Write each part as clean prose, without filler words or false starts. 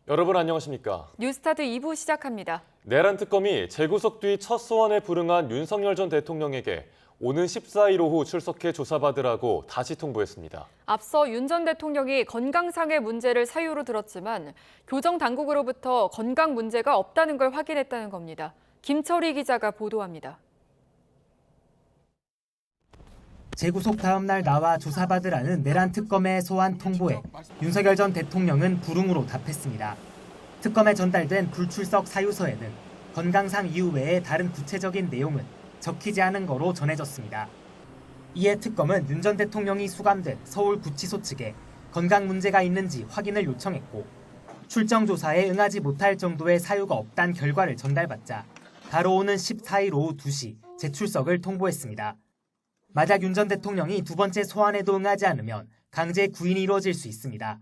여러분 안녕하십니까? 뉴스타트 2부 시작합니다. 내란 특검이 재구속 뒤 첫 소환에 불응한 윤석열 전 대통령에게 오는 14일 오후 출석해 조사받으라고 다시 통보했습니다. 앞서 윤 전 대통령이 건강상의 문제를 사유로 들었지만 교정 당국으로부터 건강 문제가 없다는 걸 확인했다는 겁니다. 김철희 기자가 보도합니다. 재구속 다음 날 나와 조사받으라는 내란 특검의 소환 통보에 윤석열 전 대통령은 불응으로 답했습니다. 특검에 전달된 불출석 사유서에는 건강상 이유 외에 다른 구체적인 내용은 적히지 않은 거로 전해졌습니다. 이에 특검은 윤 전 대통령이 수감된 서울구치소 측에 건강 문제가 있는지 확인을 요청했고 출정 조사에 응하지 못할 정도의 사유가 없다는 결과를 전달받자 바로 오는 14일 오후 2시 재출석을 통보했습니다. 만약 윤 전 대통령이 두 번째 소환에도 응하지 않으면 강제 구인이 이루어질 수 있습니다.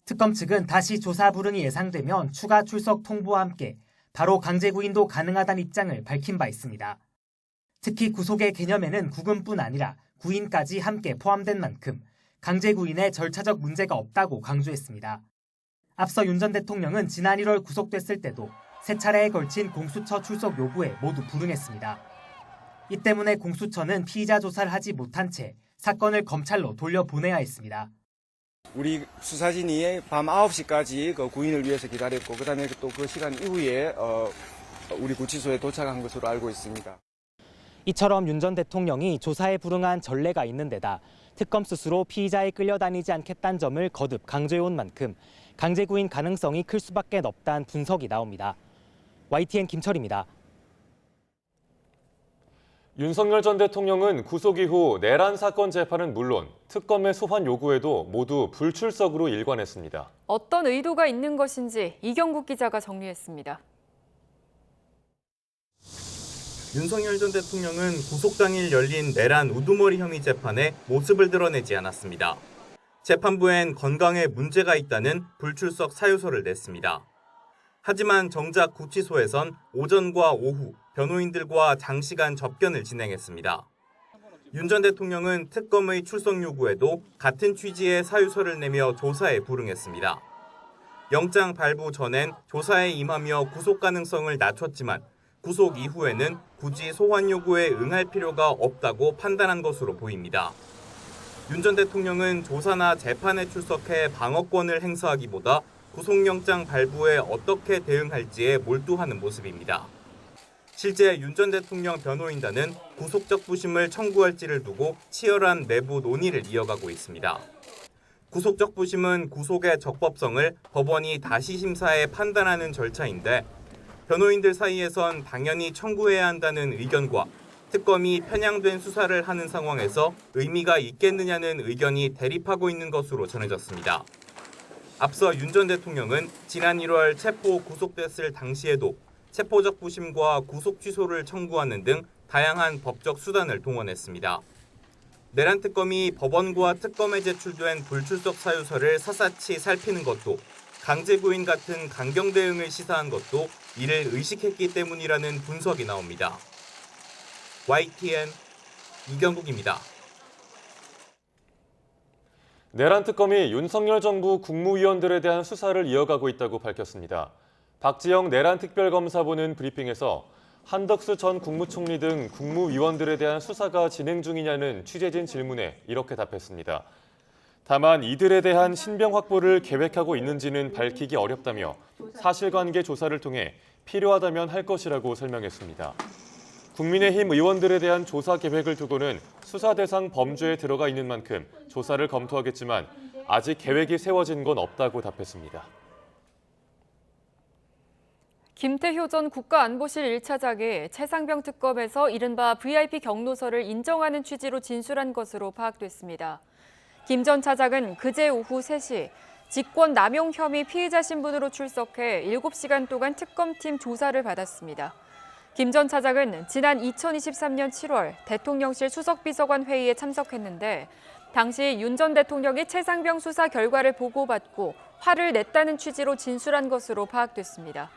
특검 측은 다시 조사 불응이 예상되면 추가 출석 통보와 함께 바로 강제 구인도 가능하다는 입장을 밝힌 바 있습니다. 특히 구속의 개념에는 구금뿐 아니라 구인까지 함께 포함된 만큼 강제 구인에 절차적 문제가 없다고 강조했습니다. 앞서 윤 전 대통령은 지난 1월 구속됐을 때도 세 차례에 걸친 공수처 출석 요구에 모두 불응했습니다. 이 때문에 공수처는 피의자 조사를 하지 못한 채 사건을 검찰로 돌려보내야 했습니다. 우리 수사진이 밤 9시까지 그 구인을 위해서 기다렸고 그다음에 또 그 시간 이후에 우리 구치소에 도착한 것으로 알고 있습니다. 이처럼 윤 전 대통령이 조사에 불응한 전례가 있는 데다 특검 스스로 피의자에 끌려다니지 않겠다는 점을 거듭 강조해온 만큼 강제 구인 가능성이 클 수밖에 없다는 분석이 나옵니다. YTN 김철입니다. 윤석열 전 대통령은 구속 이후 내란 사건 재판은 물론 특검의 소환 요구에도 모두 불출석으로 일관했습니다. 어떤 의도가 있는 것인지 이경국 기자가 정리했습니다. 윤석열 전 대통령은 구속 당일 열린 내란 우두머리 혐의 재판에 모습을 드러내지 않았습니다. 재판부엔 건강에 문제가 있다는 불출석 사유서를 냈습니다. 하지만 정작 구치소에선 오전과 오후 변호인들과 장시간 접견을 진행했습니다. 윤 전 대통령은 특검의 출석 요구에도 같은 취지의 사유서를 내며 조사에 불응했습니다. 영장 발부 전엔 조사에 임하며 구속 가능성을 낮췄지만 구속 이후에는 굳이 소환 요구에 응할 필요가 없다고 판단한 것으로 보입니다. 윤 전 대통령은 조사나 재판에 출석해 방어권을 행사하기보다 구속영장 발부에 어떻게 대응할지에 몰두하는 모습입니다. 실제 윤 전 대통령 변호인단은 구속적 부심을 청구할지를 두고 치열한 내부 논의를 이어가고 있습니다. 구속적 부심은 구속의 적법성을 법원이 다시 심사해 판단하는 절차인데 변호인들 사이에선 당연히 청구해야 한다는 의견과 특검이 편향된 수사를 하는 상황에서 의미가 있겠느냐는 의견이 대립하고 있는 것으로 전해졌습니다. 앞서 윤 전 대통령은 지난 1월 체포 구속됐을 당시에도 체포적 부심과 구속 취소를 청구하는 등 다양한 법적 수단을 동원했습니다. 내란 특검이 법원과 특검에 제출된 불출석 사유서를 샅샅이 살피는 것도 강제 구인 같은 강경 대응을 시사한 것도 이를 의식했기 때문이라는 분석이 나옵니다. YTN 이경국입니다. 내란 특검이 윤석열 정부 국무위원들에 대한 수사를 이어가고 있다고 밝혔습니다. 박지영 내란 특별검사부는 브리핑에서 한덕수 전 국무총리 등 국무위원들에 대한 수사가 진행 중이냐는 취재진 질문에 이렇게 답했습니다. 다만 이들에 대한 신병 확보를 계획하고 있는지는 밝히기 어렵다며 사실관계 조사를 통해 필요하다면 할 것이라고 설명했습니다. 국민의힘 의원들에 대한 조사 계획을 두고는 수사 대상 범죄에 들어가 있는 만큼 조사를 검토하겠지만 아직 계획이 세워진 건 없다고 답했습니다. 김태효 전 국가안보실 1차장이 최상병 특검에서 이른바 VIP 경로서를 인정하는 취지로 진술한 것으로 파악됐습니다. 김 전 차장은 그제 오후 3시 직권 남용 혐의 피의자 신분으로 출석해 7시간 동안 특검팀 조사를 받았습니다. 김 전 차장은 지난 2023년 7월 대통령실 수석비서관 회의에 참석했는데 당시 윤 전 대통령이 최상병 수사 결과를 보고받고 화를 냈다는 취지로 진술한 것으로 파악됐습니다.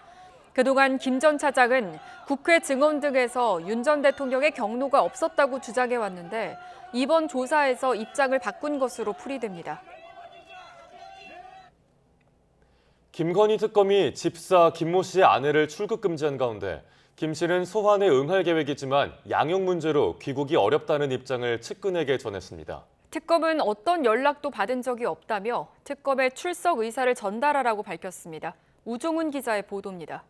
그동안 김 전 차장은 국회 증언 등에서 윤 전 대통령의 경로가 없었다고 주장해왔는데 이번 조사에서 입장을 바꾼 것으로 풀이됩니다. 김건희 특검이 집사 김모 씨의 아내를 출국 금지한 가운데 김 씨는 소환에 응할 계획이지만 양육 문제로 귀국이 어렵다는 입장을 측근에게 전했습니다. 특검은 어떤 연락도 받은 적이 없다며 특검의 출석 의사를 전달하라고 밝혔습니다. 우종훈 기자의 보도입니다.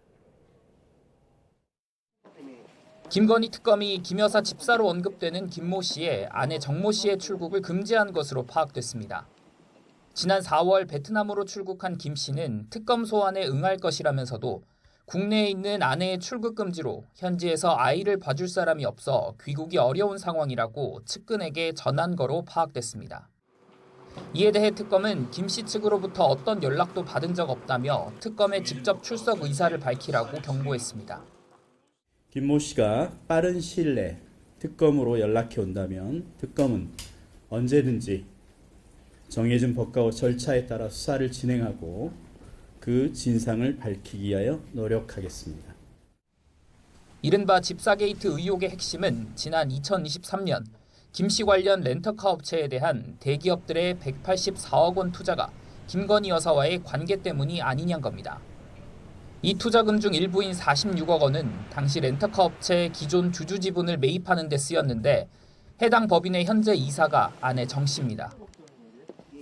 김건희 특검이 김 여사 집사로 언급되는 김모 씨의 아내 정모 씨의 출국을 금지한 것으로 파악됐습니다. 지난 4월 베트남으로 출국한 김 씨는 특검 소환에 응할 것이라면서도 국내에 있는 아내의 출국 금지로 현지에서 아이를 봐줄 사람이 없어 귀국이 어려운 상황이라고 측근에게 전한 거로 파악됐습니다. 이에 대해 특검은 김 씨 측으로부터 어떤 연락도 받은 적 없다며 특검에 직접 출석 의사를 밝히라고 경고했습니다. 김모 씨가 빠른 시일 내 특검으로 연락해 온다면 특검은 언제든지 정해진 법과 절차에 따라 수사를 진행하고 그 진상을 밝히기 위하여 노력하겠습니다. 이른바 집사 게이트 의혹의 핵심은 지난 2023년 김 씨 관련 렌터카 업체에 대한 대기업들의 184억 원 투자가 김건희 여사와의 관계 때문이 아니냐는 겁니다. 이 투자금 중 일부인 46억 원은 당시 렌터카 업체의 기존 주주 지분을 매입하는 데 쓰였는데 해당 법인의 현재 이사가 아내 정 씨입니다.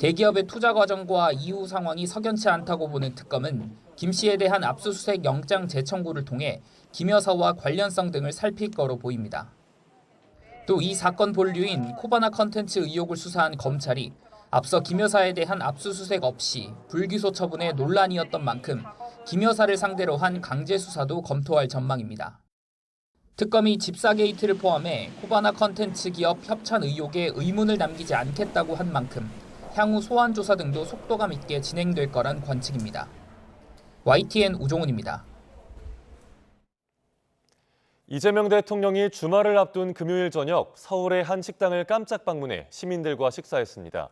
대기업의 투자 과정과 이후 상황이 석연치 않다고 보는 특검은 김 씨에 대한 압수수색 영장 재청구를 통해 김 여사와 관련성 등을 살필 거로 보입니다. 또 이 사건 본류인 코바나 컨텐츠 의혹을 수사한 검찰이 앞서 김 여사에 대한 압수수색 없이 불기소 처분에 논란이었던 만큼 김 여사를 상대로 한 강제 수사도 검토할 전망입니다. 특검이 집사 게이트를 포함해 코바나 컨텐츠 기업 협찬 의혹에 의문을 남기지 않겠다고 한 만큼 향후 소환 조사 등도 속도감 있게 진행될 거란 관측입니다. YTN 우종훈입니다. 이재명 대통령이 주말을 앞둔 금요일 저녁 서울의 한 식당을 깜짝 방문해 시민들과 식사했습니다.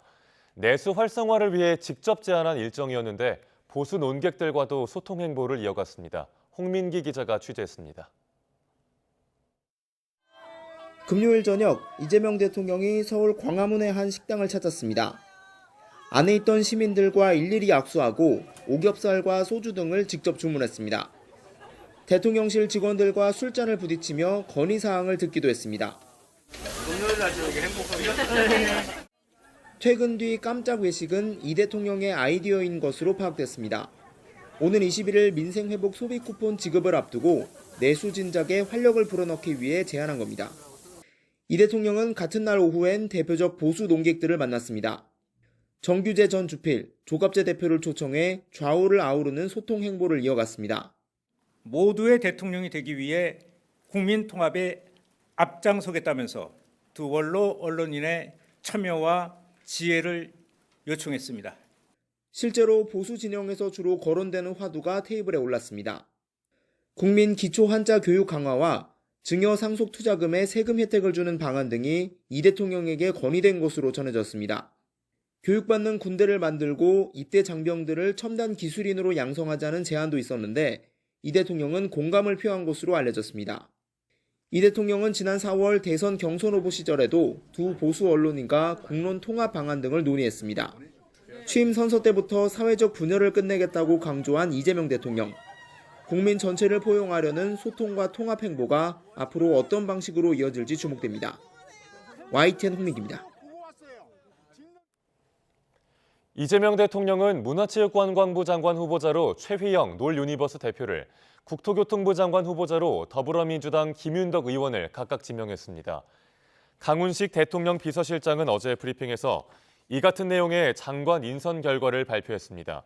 내수 활성화를 위해 직접 제안한 일정이었는데 보수 논객들과도 소통 행보를 이어갔습니다. 홍민기 기자가 취재했습니다. 금요일 저녁 이재명 대통령이 서울 광화문의 한 식당을 찾았습니다. 안에 있던 시민들과 일일이 악수하고 오겹살과 소주 등을 직접 주문했습니다. 대통령실 직원들과 술잔을 부딪히며 건의사항을 듣기도 했습니다. 퇴근 뒤 깜짝 외식은 이 대통령의 아이디어인 것으로 파악됐습니다. 오는 21일 민생회복 소비 쿠폰 지급을 앞두고 내수 진작에 활력을 불어넣기 위해 제안한 겁니다. 이 대통령은 같은 날 오후엔 대표적 보수 논객들을 만났습니다. 정규재 전 주필, 조갑재 대표를 초청해 좌우를 아우르는 소통 행보를 이어갔습니다. 모두의 대통령이 되기 위해 국민 통합에 앞장서겠다면서 두 원로 언론인의 참여와 지혜를 요청했습니다. 실제로 보수 진영에서 주로 거론되는 화두가 테이블에 올랐습니다. 국민 기초 한자 교육 강화와 증여 상속 투자금에 세금 혜택을 주는 방안 등이 이 대통령에게 건의된 것으로 전해졌습니다. 교육받는 군대를 만들고 입대 장병들을 첨단 기술인으로 양성하자는 제안도 있었는데 이 대통령은 공감을 표한 것으로 알려졌습니다. 이 대통령은 지난 4월 대선 경선 후보 시절에도 두 보수 언론인과 국론 통합 방안 등을 논의했습니다. 취임 선서 때부터 사회적 분열을 끝내겠다고 강조한 이재명 대통령. 국민 전체를 포용하려는 소통과 통합 행보가 앞으로 어떤 방식으로 이어질지 주목됩니다. YTN 홍민기입니다. 이재명 대통령은 문화체육관광부 장관 후보자로 최휘영 놀유니버스 대표를, 국토교통부 장관 후보자로 더불어민주당 김윤덕 의원을 각각 지명했습니다. 강훈식 대통령 비서실장은 어제 브리핑에서 이 같은 내용의 장관 인선 결과를 발표했습니다.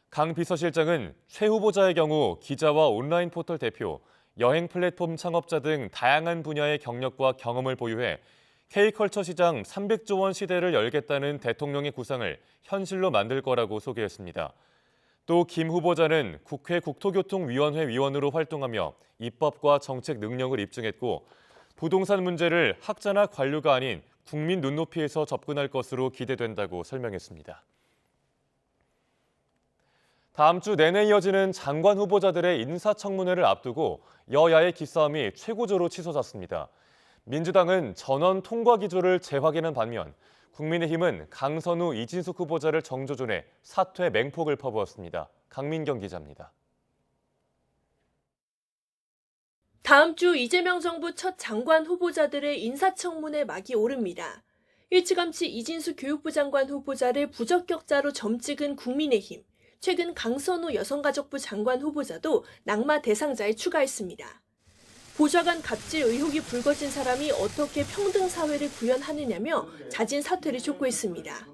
강 비서실장은 최 후보자의 경우 기자와 온라인 포털 대표, 여행 플랫폼 창업자 등 다양한 분야의 경력과 경험을 보유해 K컬처 시장 300조 원 시대를 열겠다는 대통령의 구상을 현실로 만들 거라고 소개했습니다. 또 김 후보자는 국회 국토교통위원회 위원으로 활동하며 입법과 정책 능력을 입증했고 부동산 문제를 학자나 관료가 아닌 국민 눈높이에서 접근할 것으로 기대된다고 설명했습니다. 다음 주 내내 이어지는 장관 후보자들의 인사청문회를 앞두고 여야의 기싸움이 최고조로 치솟았습니다. 민주당은 전원 통과 기조를 재확인한 반면 국민의힘은 강선우, 이진숙 후보자를 정조준해 사퇴 맹폭을 퍼부었습니다. 강민경 기자입니다. 다음 주 이재명 정부 첫 장관 후보자들의 인사청문회 막이 오릅니다. 일찌감치 이진수 교육부 장관 후보자를 부적격자로 점찍은 국민의힘, 최근 강선우 여성가족부 장관 후보자도 낙마 대상자에 추가했습니다. 보좌관 갑질 의혹이 불거진 사람이 어떻게 평등 사회를 구현하느냐며 자진 사퇴를 촉구했습니다.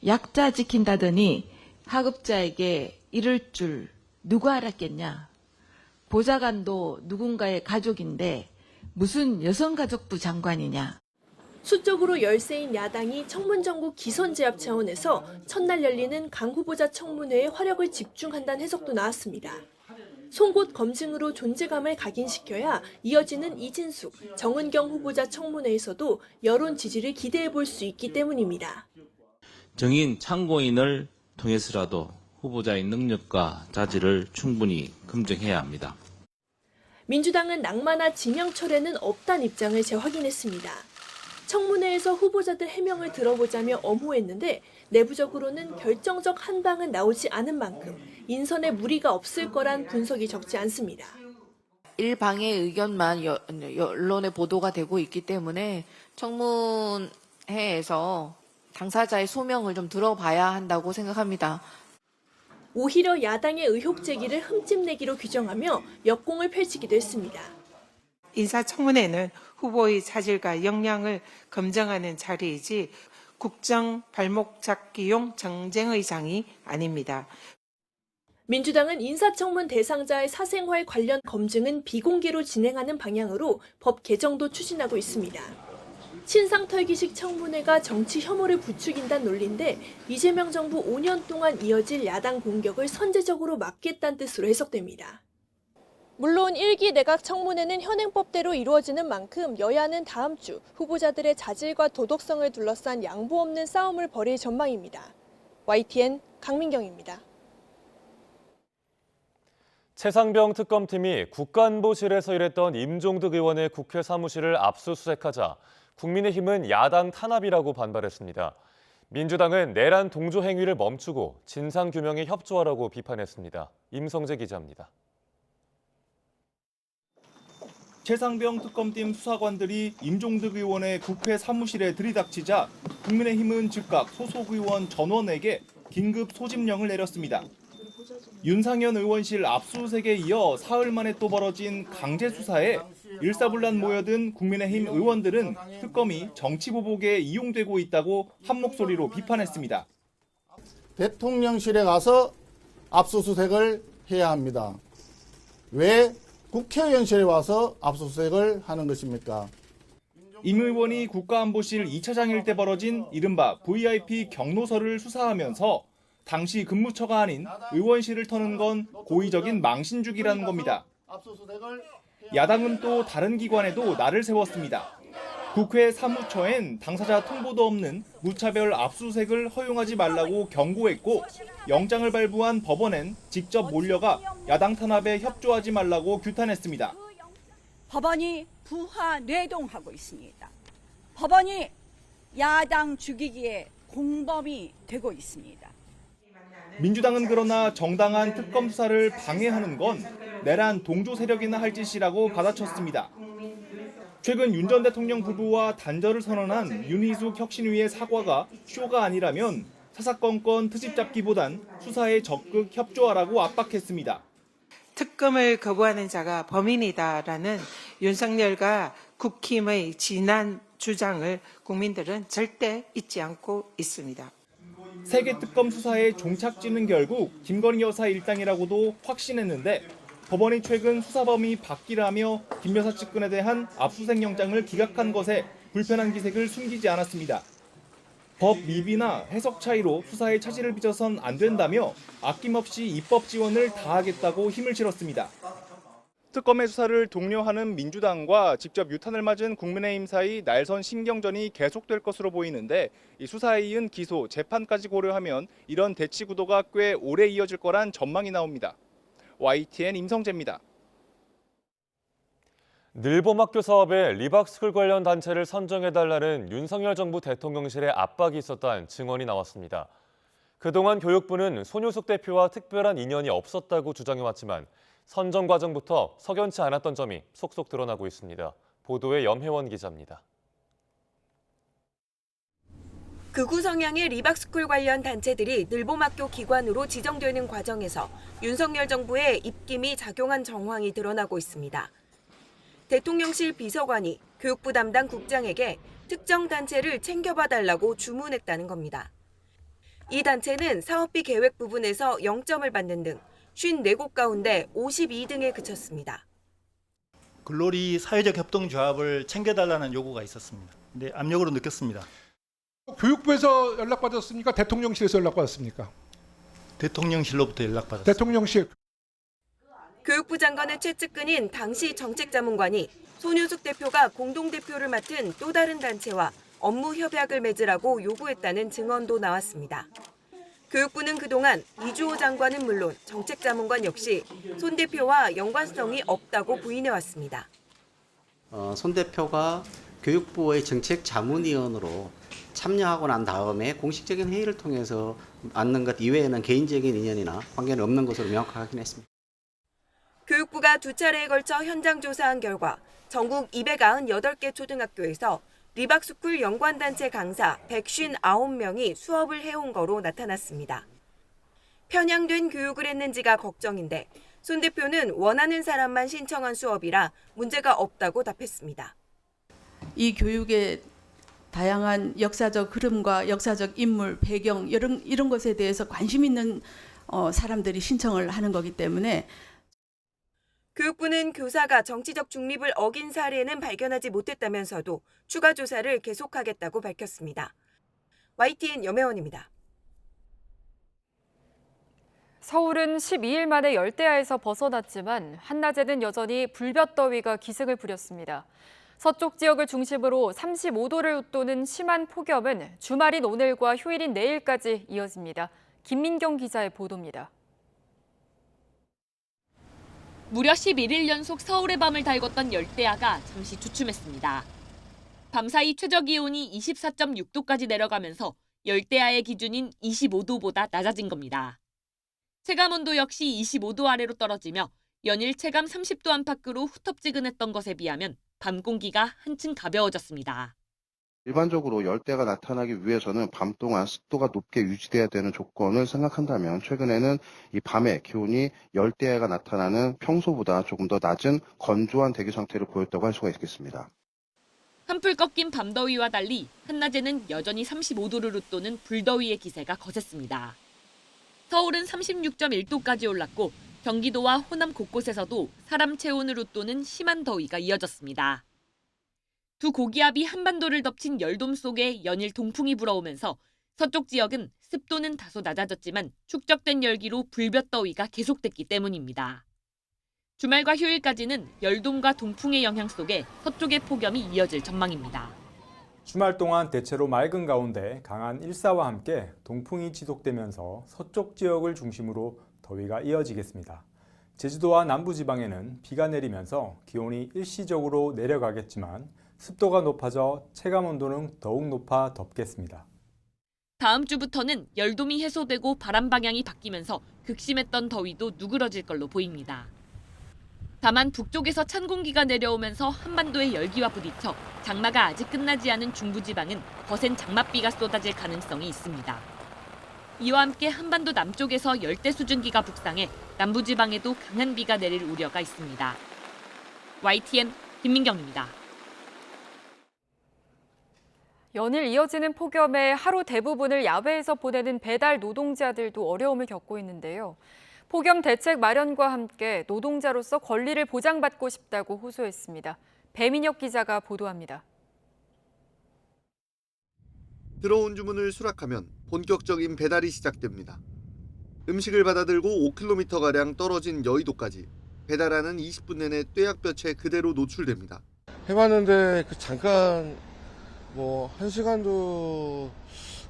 약자 지킨다더니 하급자에게 이럴 줄 누가 알았겠냐. 보좌관도 누군가의 가족인데 무슨 여성가족부 장관이냐. 수적으로 열세인 야당이 청문정국 기선제압 차원에서 첫날 열리는 강 후보자 청문회에 화력을 집중한다는 해석도 나왔습니다. 송곳 검증으로 존재감을 각인시켜야 이어지는 이진숙, 정은경 후보자 청문회에서도 여론 지지를 기대해 볼 수 있기 때문입니다. 정인 참고인을 통해서라도 후보자의 능력과 자질을 충분히 검증해야 합니다. 민주당은 낙마나 지명철에는 없다는 입장을 재확인했습니다. 청문회에서 후보자들 해명을 들어보자며 엄호했는데 내부적으로는 결정적 한방은 나오지 않은 만큼 인선에 무리가 없을 거란 분석이 적지 않습니다. 일방의 의견만 언론에 보도가 되고 있기 때문에 청문회에서 당사자의 소명을 좀 들어봐야 한다고 생각합니다. 오히려 야당의 의혹 제기를 흠집내기로 규정하며 역공을 펼치기도 했습니다. 인사청문회는 후보의 자질과 역량을 검증하는 자리이지 국정 발목 잡기용 정쟁의장이 아닙니다. 민주당은 인사청문 대상자의 사생활 관련 검증은 비공개로 진행하는 방향으로 법 개정도 추진하고 있습니다. 친상털기식 청문회가 정치 혐오를 부추긴다는 논리인데 이재명 정부 5년 동안 이어질 야당 공격을 선제적으로 막겠다는 뜻으로 해석됩니다. 물론 1기 내각 청문회는 현행법대로 이루어지는 만큼 여야는 다음 주 후보자들의 자질과 도덕성을 둘러싼 양보 없는 싸움을 벌일 전망입니다. YTN 강민경입니다. 최상병 특검팀이 국가안보실에서 일했던 임종득 의원의 국회 사무실을 압수수색하자 국민의힘은 야당 탄압이라고 반발했습니다. 민주당은 내란 동조 행위를 멈추고 진상규명에 협조하라고 비판했습니다. 임성재 기자입니다. 최상병 특검팀 수사관들이 임종득 의원의 국회 사무실에 들이닥치자 국민의힘은 즉각 소속 의원 전원에게 긴급 소집령을 내렸습니다. 윤상현 의원실 압수수색에 이어 사흘 만에 또 벌어진 강제 수사에 일사불란 모여든 국민의힘 의원들은 특검이 정치보복에 이용되고 있다고 한 목소리로 비판했습니다. 대통령실에 가서 압수수색을 해야 합니다. 왜 국회의원실에 와서 압수수색을 하는 것입니까? 임 의원이 국가안보실 2차장일 때 벌어진 이른바 VIP 경로서를 수사하면서 당시 근무처가 아닌 의원실을 터는 건 고의적인 망신주기라는 겁니다. 야당은 또 다른 기관에도 날을 세웠습니다. 국회 사무처엔 당사자 통보도 없는 무차별 압수수색을 허용하지 말라고 경고했고 영장을 발부한 법원엔 직접 몰려가 야당 탄압에 협조하지 말라고 규탄했습니다. 법원이 부하 뇌동하고 있습니다. 법원이 야당 죽이기에 공범이 되고 있습니다. 민주당은 그러나 정당한 특검 수사를 방해하는 건 내란 동조 세력이나 할 짓이라고 받아쳤습니다. 최근 윤 전 대통령 부부와 단절을 선언한 윤희숙 혁신위의 사과가 쇼가 아니라면 사사건건 트집 잡기보단 수사에 적극 협조하라고 압박했습니다. 특검을 거부하는 자가 범인이다라는 윤석열과 국힘의 지난 주장을 국민들은 절대 잊지 않고 있습니다. 세계 특검 수사의 종착지는 결국 김건희 여사 일당이라고도 확신했는데 법원이 최근 수사 범위 바뀌라며 김 여사 측근에 대한 압수수색 영장을 기각한 것에 불편한 기색을 숨기지 않았습니다. 법 미비나 해석 차이로 수사에 차질을 빚어선 안 된다며 아낌없이 입법 지원을 다하겠다고 힘을 실었습니다. 특검의 수사를 독려하는 민주당과 직접 유탄을 맞은 국민의힘 사이 날선 신경전이 계속될 것으로 보이는데 이 수사에 이은 기소, 재판까지 고려하면 이런 대치 구도가 꽤 오래 이어질 거란 전망이 나옵니다. YTN 임성재입니다. 늘봄학교 사업에 리박스쿨 관련 단체를 선정해달라는 윤석열 정부 대통령실의 압박이 있었다는 증언이 나왔습니다. 그동안 교육부는 손효숙 대표와 특별한 인연이 없었다고 주장해왔지만 선정 과정부터 석연치 않았던 점이 속속 드러나고 있습니다. 보도에 염혜원 기자입니다. 극우 성향의 리박스쿨 관련 단체들이 늘봄학교 기관으로 지정되는 과정에서 윤석열 정부의 입김이 작용한 정황이 드러나고 있습니다. 대통령실 비서관이 교육부 담당 국장에게 특정 단체를 챙겨봐달라고 주문했다는 겁니다. 이 단체는 사업비 계획 부분에서 0점을 받는 등 54곳 가운데 52등에 그쳤습니다. 글로리 사회적 협동조합을 챙겨달라는 요구가 있었습니다. 근데 압력으로 느꼈습니다. 교육부에서 연락받았습니까? 대통령실에서 연락받았습니까? 대통령실로부터 연락받았습니다. 대통령실. 교육부 장관의 최측근인 당시 정책자문관이 손효숙 대표가 공동대표를 맡은 또 다른 단체와 업무 협약을 맺으라고 요구했다는 증언도 나왔습니다. 교육부는 그동안 이주호 장관은 물론 정책자문관 역시 손 대표와 연관성이 없다고 부인해왔습니다. 손 대표가 교육부의 정책자문위원으로 참여하고 난 다음에 공식적인 회의를 통해서 맡는 것 이외에는 개인적인 인연이나 관계는 없는 것으로 명확하게 확인했습니다. 교육부가 두 차례에 걸쳐 현장 조사한 결과 전국 298개 초등학교에서 리박스쿨 연관단체 강사 159명이 수업을 해온 거로 나타났습니다. 편향된 교육을 했는지가 걱정인데 손 대표는 원하는 사람만 신청한 수업이라 문제가 없다고 답했습니다. 이 교육의 다양한 역사적 흐름과 역사적 인물, 배경 이런 것에 대해서 관심 있는 사람들이 신청을 하는 거기 때문에 교육부는 교사가 정치적 중립을 어긴 사례는 발견하지 못했다면서도 추가 조사를 계속하겠다고 밝혔습니다. YTN 염혜원입니다. 서울은 12일 만에 열대야에서 벗어났지만 한낮에는 여전히 불볕더위가 기승을 부렸습니다. 서쪽 지역을 중심으로 35도를 웃도는 심한 폭염은 주말인 오늘과 휴일인 내일까지 이어집니다. 김민경 기자의 보도입니다. 무려 11일 연속 서울의 밤을 달궜던 열대야가 잠시 주춤했습니다. 밤사이 최저기온이 24.6도까지 내려가면서 열대야의 기준인 25도보다 낮아진 겁니다. 체감온도 역시 25도 아래로 떨어지며 연일 체감 30도 안팎으로 후텁지근했던 것에 비하면 밤 공기가 한층 가벼워졌습니다. 일반적으로 열대가 나타나기 위해서는 밤 동안 습도가 높게 유지돼야 되는 조건을 생각한다면 최근에는 이 밤에 기온이 열대야가 나타나는 평소보다 조금 더 낮은 건조한 대기 상태를 보였다고 할 수가 있겠습니다. 한풀 꺾인 밤더위와 달리 한낮에는 여전히 35도를 웃도는 불더위의 기세가 거셌습니다. 서울은 36.1도까지 올랐고 경기도와 호남 곳곳에서도 사람 체온을 웃도는 심한 더위가 이어졌습니다. 두 고기압이 한반도를 덮친 열돔 속에 연일 동풍이 불어오면서 서쪽 지역은 습도는 다소 낮아졌지만 축적된 열기로 불볕더위가 계속됐기 때문입니다. 주말과 휴일까지는 열돔과 동풍의 영향 속에 서쪽의 폭염이 이어질 전망입니다. 주말 동안 대체로 맑은 가운데 강한 일사와 함께 동풍이 지속되면서 서쪽 지역을 중심으로 더위가 이어지겠습니다. 제주도와 남부지방에는 비가 내리면서 기온이 일시적으로 내려가겠지만 습도가 높아져 체감온도는 더욱 높아 덥겠습니다. 다음 주부터는 열돔이 해소되고 바람 방향이 바뀌면서 극심했던 더위도 누그러질 걸로 보입니다. 다만 북쪽에서 찬 공기가 내려오면서 한반도의 열기와 부딪혀 장마가 아직 끝나지 않은 중부지방은 거센 장맛비가 쏟아질 가능성이 있습니다. 이와 함께 한반도 남쪽에서 열대 수증기가 북상해 남부지방에도 강한 비가 내릴 우려가 있습니다. YTN 김민경입니다. 연일 이어지는 폭염에 하루 대부분을 야외에서 보내는 배달 노동자들도 어려움을 겪고 있는데요. 폭염 대책 마련과 함께 노동자로서 권리를 보장받고 싶다고 호소했습니다. 배민혁 기자가 보도합니다. 들어온 주문을 수락하면 본격적인 배달이 시작됩니다. 음식을 받아들고 5km가량 떨어진 여의도까지 배달하는 20분 내내 뙤약볕에 그대로 노출됩니다. 해봤는데 잠깐 1시간도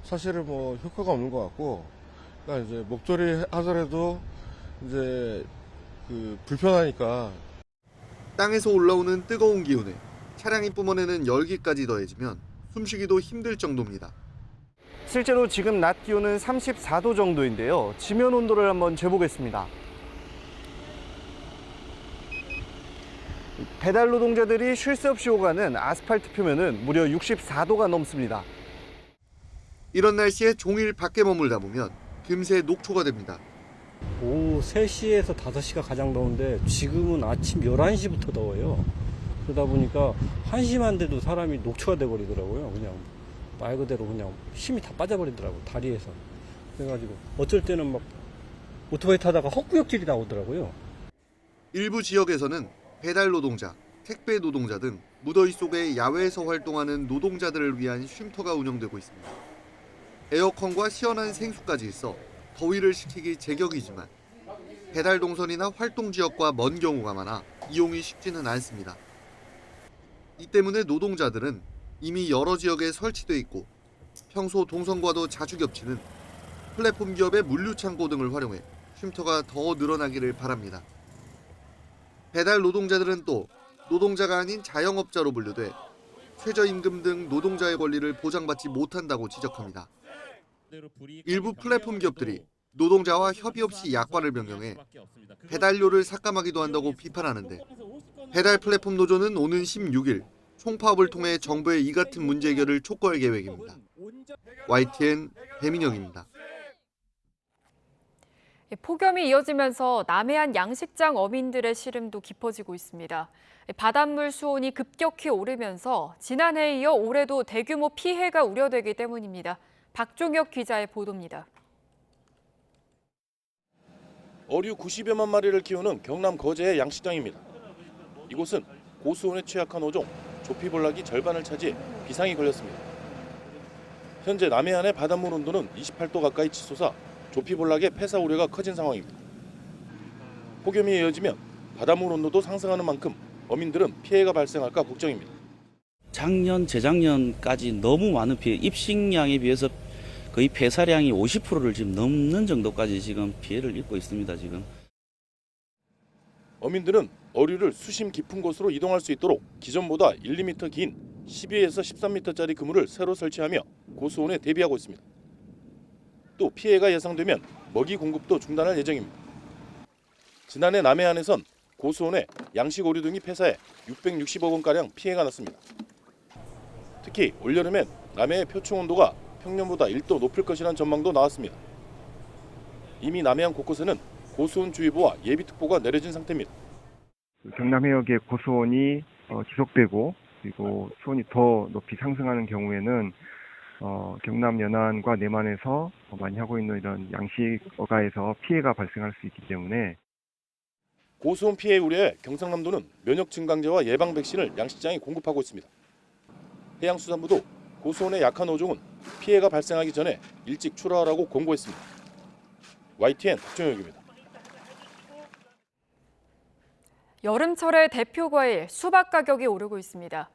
사실은 효과가 없는 것 같고, 그러니까 이제 목도리 하더라도 이제 불편하니까. 땅에서 올라오는 뜨거운 기온에 차량이 뿜어내는 열기까지 더해지면 숨쉬기도 힘들 정도입니다. 실제로 지금 낮 기온은 34도 정도인데요. 지면 온도를 한번 재보겠습니다. 배달 노동자들이 쉴 새 없이 오가는 아스팔트 표면은 무려 64도가 넘습니다. 이런 날씨에 종일 밖에 머물다 보면 금세 녹초가 됩니다. 오후 3시에서 5시가 가장 더운데 지금은 아침 11시부터 더워요. 그러다 보니까 한시만 돼도 사람이 녹초가 돼버리더라고요. 그냥 말 그대로 그냥 힘이 다 빠져버리더라고요. 다리에서. 그래가지고 어쩔 때는 막 오토바이 타다가 헛구역질이 나오더라고요. 일부 지역에서는 배달 노동자, 택배 노동자 등 무더위 속에 야외에서 활동하는 노동자들을 위한 쉼터가 운영되고 있습니다. 에어컨과 시원한 생수까지 있어 더위를 식히기 제격이지만 배달 동선이나 활동 지역과 먼 경우가 많아 이용이 쉽지는 않습니다. 이 때문에 노동자들은 이미 여러 지역에 설치돼 있고 평소 동선과도 자주 겹치는 플랫폼 기업의 물류창고 등을 활용해 쉼터가 더 늘어나기를 바랍니다. 배달 노동자들은 또 노동자가 아닌 자영업자로 분류돼 최저임금 등 노동자의 권리를 보장받지 못한다고 지적합니다. 일부 플랫폼 기업들이 노동자와 협의 없이 약관을 변경해 배달료를 삭감하기도 한다고 비판하는데 배달 플랫폼 노조는 오는 16일 총파업을 통해 정부의 이 같은 문제 해결을 촉구할 계획입니다. YTN 배민혁입니다. 폭염이 이어지면서 남해안 양식장 어민들의 시름도 깊어지고 있습니다. 바닷물 수온이 급격히 오르면서 지난해에 이어 올해도 대규모 피해가 우려되기 때문입니다. 박종혁 기자의 보도입니다. 어류 90여만 마리를 키우는 경남 거제의 양식장입니다. 이곳은 고수온에 취약한 어종 조피볼락이 절반을 차지해 비상이 걸렸습니다. 현재 남해안의 바닷물 온도는 28도 가까이 치솟아 조피볼락의 폐사 우려가 커진 상황입니다. 폭염이 이어지면 바닷물 온도도 상승하는 만큼 어민들은 피해가 발생할까 걱정입니다. 작년, 재작년까지 너무 많은 피해, 입식량에 비해서 거의 폐사량이 50%를 지금 넘는 정도까지 지금 피해를 입고 있습니다. 지금. 어민들은 어류를 수심 깊은 곳으로 이동할 수 있도록 기존보다 1, 2m 긴 12에서 13m짜리 그물을 새로 설치하며 고수온에 대비하고 있습니다. 또 피해가 예상되면 먹이 공급도 중단할 예정입니다. 지난해 남해안에선 고수온에 양식 오류 등이 폐사해 660억 원가량 피해가 났습니다. 특히 올여름엔 남해의 표층 온도가 평년보다 1도 높을 것이라는 전망도 나왔습니다. 이미 남해안 곳곳에는 고수온 주의보와 예비특보가 내려진 상태입니다. 경남 해역의 고수온이 지속되고 그리고 수온이 더 높이 상승하는 경우에는 경남 연안과 내만에서 많이 하고 있는 이런 양식 어가에서 피해가 발생할 수 있기 때문에 고수온 피해 우려에 경상남도는 면역 증강제와 예방 백신을 양식장에 공급하고 있습니다. 해양수산부도 고수온에 약한 어종은 피해가 발생하기 전에 일찍 출하하라고 권고했습니다. YTN 박종혁입니다. 여름철의 대표 과일 수박 가격이 오르고 있습니다.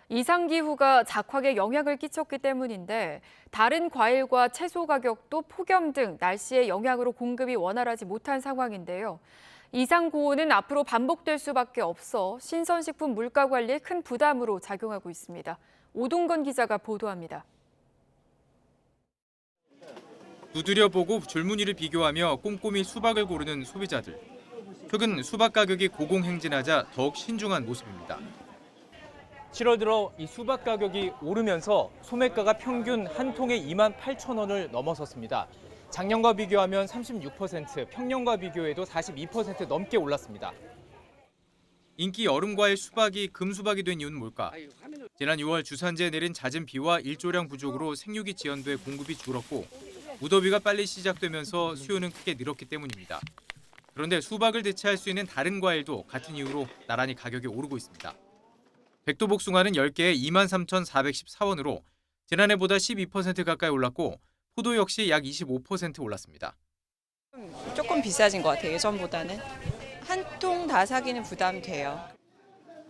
이상기후가 작황에 영향을 끼쳤기 때문인데 다른 과일과 채소 가격도 폭염 등 날씨의 영향으로 공급이 원활하지 못한 상황인데요. 이상 고온은 앞으로 반복될 수밖에 없어 신선식품 물가 관리에 큰 부담으로 작용하고 있습니다. 오동건 기자가 보도합니다. 두드려보고 줄무늬를 비교하며 꼼꼼히 수박을 고르는 소비자들. 최근 수박 가격이 고공행진하자 더욱 신중한 모습입니다. 7월 들어 이 수박 가격이 오르면서 소매가가 평균 한 통에 28,000원을 넘어섰습니다. 작년과 비교하면 36%, 평년과 비교해도 42% 넘게 올랐습니다. 인기 여름과일 수박이 금수박이 된 이유는 뭘까? 지난 6월 주산지에 내린 잦은 비와 일조량 부족으로 생육이 지연돼 공급이 줄었고 무더위가 빨리 시작되면서 수요는 크게 늘었기 때문입니다. 그런데 수박을 대체할 수 있는 다른 과일도 같은 이유로 나란히 가격이 오르고 있습니다. 백도복숭아는 10개에 23,414원으로 지난해보다 12% 가까이 올랐고 포도 역시 약 25% 올랐습니다. 조금 비싸진 것 같아요, 예전보다는. 한 통 다 사기는 부담돼요.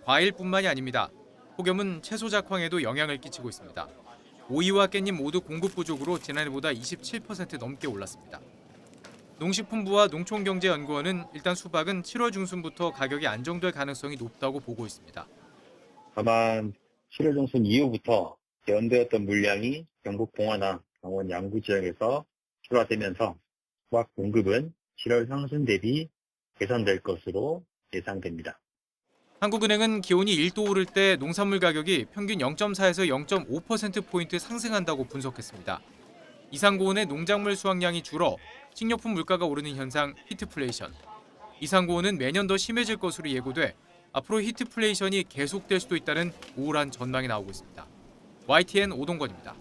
과일뿐만이 아닙니다. 폭염은 채소 작황에도 영향을 끼치고 있습니다. 오이와 깻잎 모두 공급 부족으로 지난해보다 27% 넘게 올랐습니다. 농식품부와 농촌경제연구원은 일단 수박은 7월 중순부터 가격이 안정될 가능성이 높다고 보고 있습니다. 다만 7월 중순 이후부터 예언되었던 물량이 영국 봉화나 강원 양구 지역에서 출하되면서 수박 공급은 7월 상순 대비 개선될 것으로 예상됩니다. 한국은행은 기온이 1도 오를 때 농산물 가격이 평균 0.4에서 0.5%포인트 상승한다고 분석했습니다. 이상 고온에 농작물 수확량이 줄어 식료품 물가가 오르는 현상 히트플레이션. 이상 고온은 매년 더 심해질 것으로 예고돼 앞으로 히트플레이션이 계속될 수도 있다는 우울한 전망이 나오고 있습니다. YTN 오동건입니다.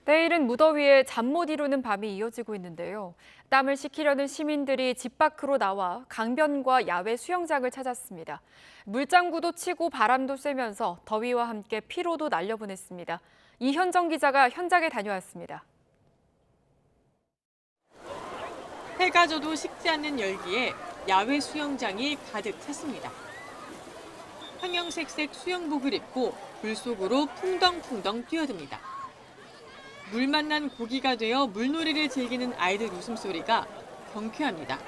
내일은 무더위에 잠 못 이루는 밤이 이어지고 있는데요. 땀을 식히려는 시민들이 집 밖으로 나와 강변과 야외 수영장을 찾았습니다. 물장구도 치고 바람도 쐬면서 더위와 함께 피로도 날려보냈습니다. 이현정 기자가 현장에 다녀왔습니다. 해가 져도 식지 않는 열기에 야외 수영장이 가득 찼습니다. 황영색색 수영복을 입고 물 속으로 풍덩풍덩 뛰어듭니다. 물 만난 고기가 되어 물놀이를 즐기는 아이들 웃음소리가 경쾌합니다.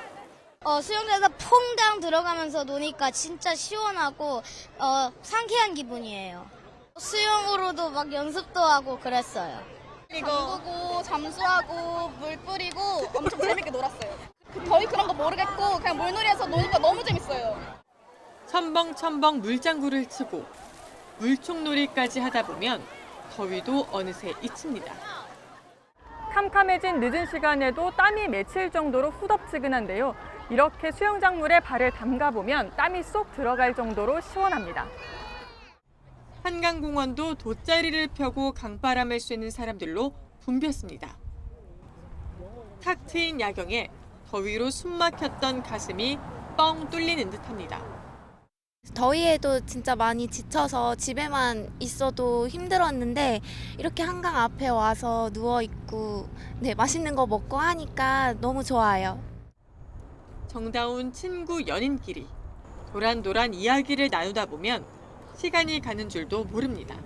수영장에서 퐁당 들어가면서 노니까 진짜 시원하고 상쾌한 기분이에요. 수영으로도 막 연습도 하고 그랬어요. 잠그고 잠수하고 물 뿌리고 엄청 재밌게 놀았어요. 더위 그런 거 모르겠고 그냥 물놀이에서 노니까 너무 재밌어요. 첨벙첨벙 물장구를 치고 물총놀이까지 하다 보면 더위도 어느새 잊힙니다. 캄캄해진 늦은 시간에도 땀이 맺힐 정도로 후덥지근한데요. 이렇게 수영장물에 발을 담가보면 땀이 쏙 들어갈 정도로 시원합니다. 한강공원도 돗자리를 펴고 강바람을 쐬는 사람들로 붐볐습니다. 탁 트인 야경에 더위로 숨막혔던 가슴이 뻥 뚫리는 듯합니다. 더위에도 진짜 많이 지쳐서 집에만 있어도 힘들었는데 이렇게 한강 앞에 와서 누워있고 맛있는 거 먹고 하니까 너무 좋아요. 정다운 친구 연인끼리 도란도란 이야기를 나누다 보면 시간이 가는 줄도 모릅니다.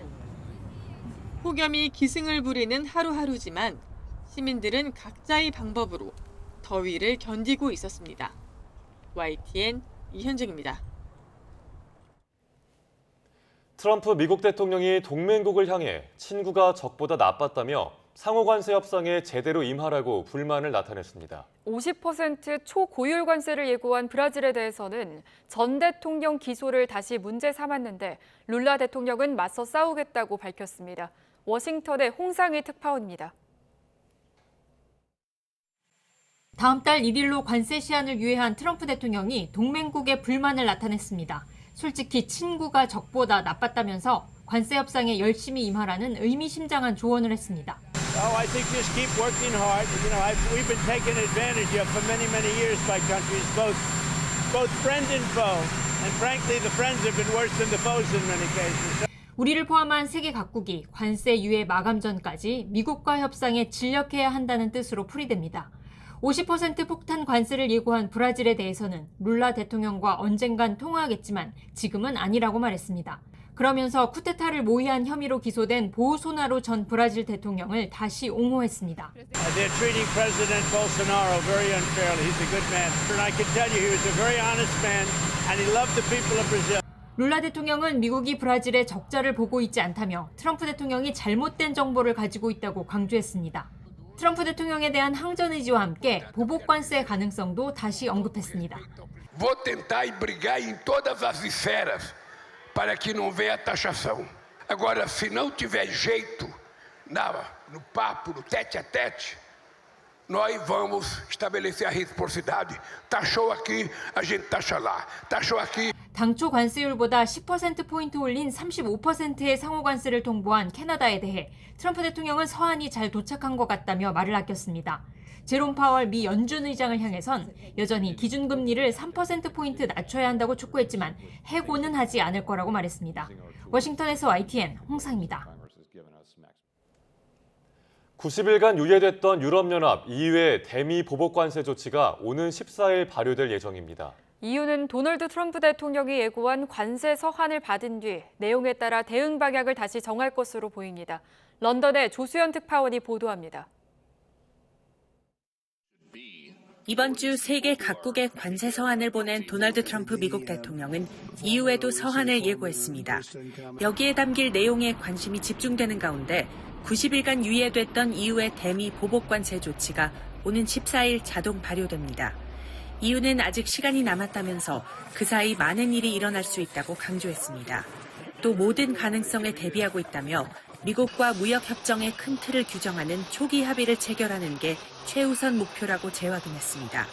폭염이 기승을 부리는 하루하루지만 시민들은 각자의 방법으로 더위를 견디고 있었습니다. YTN 이현정입니다. 트럼프 미국 대통령이 동맹국을 향해 친구가 적보다 나빴다며 상호 관세 협상에 제대로 임하라고 불만을 나타냈습니다. 50% 초고율 관세를 예고한 브라질에 대해서는 전 대통령 기소를 다시 문제 삼았는데 룰라 대통령은 맞서 싸우겠다고 밝혔습니다. 워싱턴의 홍상희 특파원입니다. 다음 달 1일로 관세 시한을 유예한 트럼프 대통령이 동맹국의 불만을 나타냈습니다. 솔직히 친구가 적보다 나빴다면서 관세 협상에 열심히 임하라는 의미심장한 조언을 했습니다. I think just keep working hard. We've been taken advantage of for many years by countries, both friend and foe. And frankly, the friends have been worse than the foes in many cases. 우리를 포함한 세계 각국이 관세 유예 마감 전까지 미국과 협상에 진력해야 한다는 뜻으로 풀이됩니다. 50% 폭탄 관세를 예고한 브라질에 대해서는 룰라 대통령과 언젠간 통화하겠지만 지금은 아니라고 말했습니다. 그러면서 쿠데타를 모의한 혐의로 기소된 보우소나로 전 브라질 대통령을 다시 옹호했습니다. They're treating President Bolsonaro very unfairly. He's a good man. And I can tell you he was a very honest man and he loved the people of Brazil. 룰라 대통령은 미국이 브라질의 적자를 보고 있지 않다며 트럼프 대통령이 잘못된 정보를 가지고 있다고 강조했습니다. 트럼프 대통령에 대한 항전 의지와 함께 보복 관세 가능성도 다시 언급했습니다. Vou tentar brigar em todas as esferas para que não venha taxação. Agora, se não tiver jeito no papo, no tete a tete, nós vamos estabelecer a reciprocidade. Taxou aqui, a gente taxa lá. Taxou aqui. 당초 관세율보다 10%포인트 올린 35%의 상호 관세를 통보한 캐나다에 대해 트럼프 대통령은 서한이 잘 도착한 것 같다며 말을 아꼈습니다. 제롬 파월 미 연준 의장을 향해선 여전히 기준금리를 3%포인트 낮춰야 한다고 촉구했지만 해고는 하지 않을 거라고 말했습니다. 워싱턴에서 YTN 홍상입니다. 90일간 유예됐던 유럽연합 EU의 대미 보복 관세 조치가 오는 14일 발효될 예정입니다. EU는 도널드 트럼프 대통령이 예고한 관세 서한을 받은 뒤 내용에 따라 대응 방향을 다시 정할 것으로 보입니다. 런던의 조수연 특파원이 보도합니다. 이번 주 세계 각국의 관세 서한을 보낸 도널드 트럼프 미국 대통령은 이후에도 서한을 예고했습니다. 여기에 담길 내용에 관심이 집중되는 가운데 90일간 유예됐던 이후의 대미 보복 관세 조치가 오는 14일 자동 발효됩니다. 이유는 아직 시간이 남았다면서 그 사이 많은 일이 일어날 수 있다고 강조했습니다. 또 모든 가능성에 대비하고 있다며 미국과 무역협정의 큰 틀을 규정하는 초기 합의를 체결하는 게 최우선 목표라고 재확인했습니다.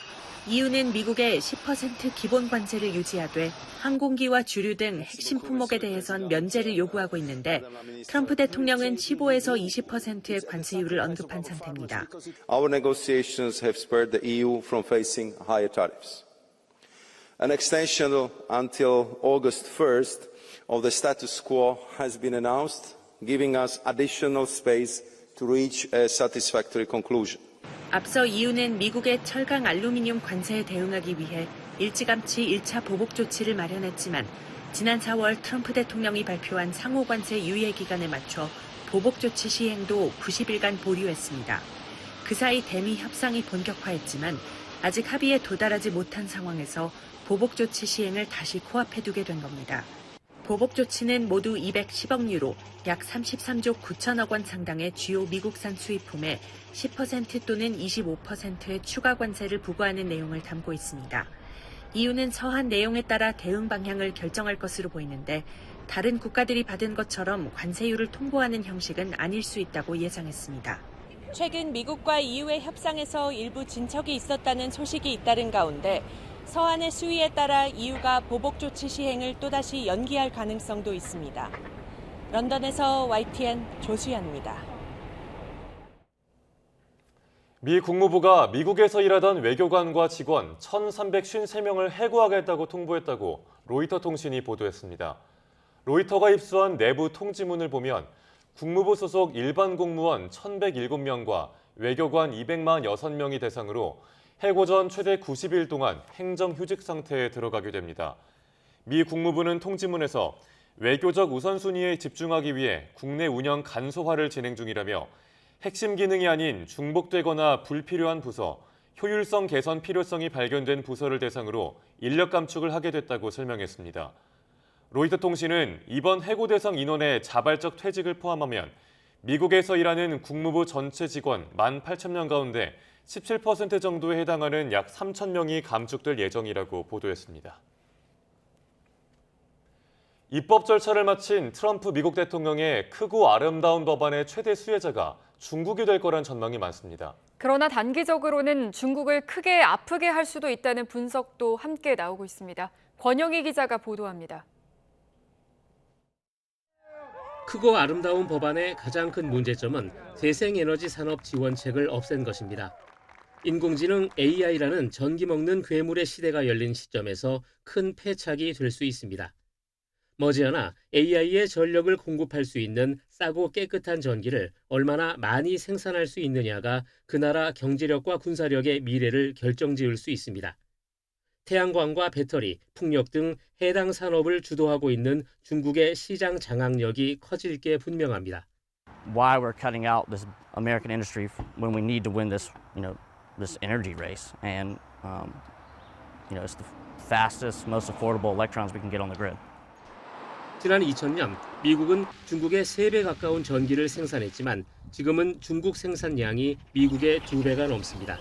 이유는 미국의 10% 기본 관세를 유지하되 항공기와 주류 등 핵심 품목에 대해선 면제를 요구하고 있는데 트럼프 대통령은 15에서 20%의 관세율을 언급한 상태입니다. Our negotiations have spared the EU from facing higher tariffs. An extension until August 1st of the status quo has been announced, giving us additional space to reach a satisfactory conclusion. 앞서 EU는 미국의 철강 알루미늄 관세에 대응하기 위해 일찌감치 1차 보복 조치를 마련했지만 지난 4월 트럼프 대통령이 발표한 상호 관세 유예 기간에 맞춰 보복 조치 시행도 90일간 보류했습니다. 그 사이 대미 협상이 본격화했지만 아직 합의에 도달하지 못한 상황에서 보복 조치 시행을 다시 코앞에 두게 된 겁니다. 보복 조치는 모두 210억 유로, 약 33조 9천억 원 상당의 주요 미국산 수입품에 10% 또는 25%의 추가 관세를 부과하는 내용을 담고 있습니다. 이유는 서한 내용에 따라 대응 방향을 결정할 것으로 보이는데 다른 국가들이 받은 것처럼 관세율을 통보하는 형식은 아닐 수 있다고 예상했습니다. 최근 미국과 EU의 협상에서 일부 진척이 있었다는 소식이 잇따른 가운데 서한의 수위에 따라 EU가 보복 조치 시행을 또다시 연기할 가능성도 있습니다. 런던에서 YTN 조수연입니다. 미 국무부가 미국에서 일하던 외교관과 직원 1,353명을 해고하겠다고 통보했다고 로이터 통신이 보도했습니다. 로이터가 입수한 내부 통지문을 보면 국무부 소속 일반 공무원 1,107명과 외교관 246명이 대상으로 해고 전 최대 90일 동안 행정휴직 상태에 들어가게 됩니다. 미 국무부는 통지문에서 외교적 우선순위에 집중하기 위해 국내 운영 간소화를 진행 중이라며 핵심 기능이 아닌 중복되거나 불필요한 부서, 효율성 개선 필요성이 발견된 부서를 대상으로 인력 감축을 하게 됐다고 설명했습니다. 로이터 통신은 이번 해고 대상 인원의 자발적 퇴직을 포함하면 미국에서 일하는 국무부 전체 직원 18,000명 가운데 17% 정도에 해당하는 약 3,000명이 감축될 예정이라고 보도했습니다. 입법 절차를 마친 트럼프 미국 대통령의 크고 아름다운 법안의 최대 수혜자가 중국이 될 거란 전망이 많습니다. 그러나 단기적으로는 중국을 크게 아프게 할 수도 있다는 분석도 함께 나오고 있습니다. 권영희 기자가 보도합니다. 크고 아름다운 법안의 가장 큰 문제점은 재생에너지 산업 지원책을 없앤 것입니다. 인공지능 AI라는 전기 먹는 괴물의 시대가 열린 시점에서 큰 패착이 될 수 있습니다. 머지않아 AI의 전력을 공급할 수 있는 싸고 깨끗한 전기를 얼마나 많이 생산할 수 있느냐가 그 나라 경제력과 군사력의 미래를 결정지을 수 있습니다. 태양광과 배터리, 풍력 등 해당 산업을 주도하고 있는 중국의 시장 장악력이 커질 게 분명합니다. Why we're cutting out this American industry when we need to win this, this energy race, and it's the fastest, most affordable electrons we can get on the grid. 지난 2000년 미국은 중국의 3배 가까운 전기를 생산했지만 지금은 중국 생산량이 미국의 2배가 넘습니다.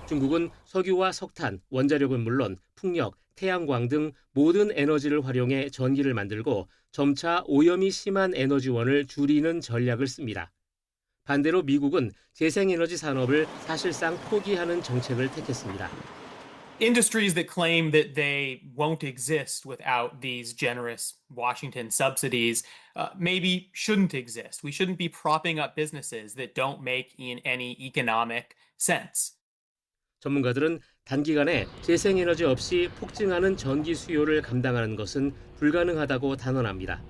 중국은 석유와 석탄, 원자력은 물론 풍력, 태양광 등 모든 에너지를 활용해 전기를 만들고 점차 오염이 심한 에너지원을 줄이는 전략을 씁니다. 반대로 미국은 재생에너지 산업을 사실상 포기하는 정책을 택했습니다. Industries that claim that they won't exist without these generous Washington subsidies maybe shouldn't exist. We shouldn't be propping up businesses that don't make any economic sense. 전문가들은 단기간에 재생에너지 없이 폭증하는 전기 수요를 감당하는 것은 불가능하다고 단언합니다.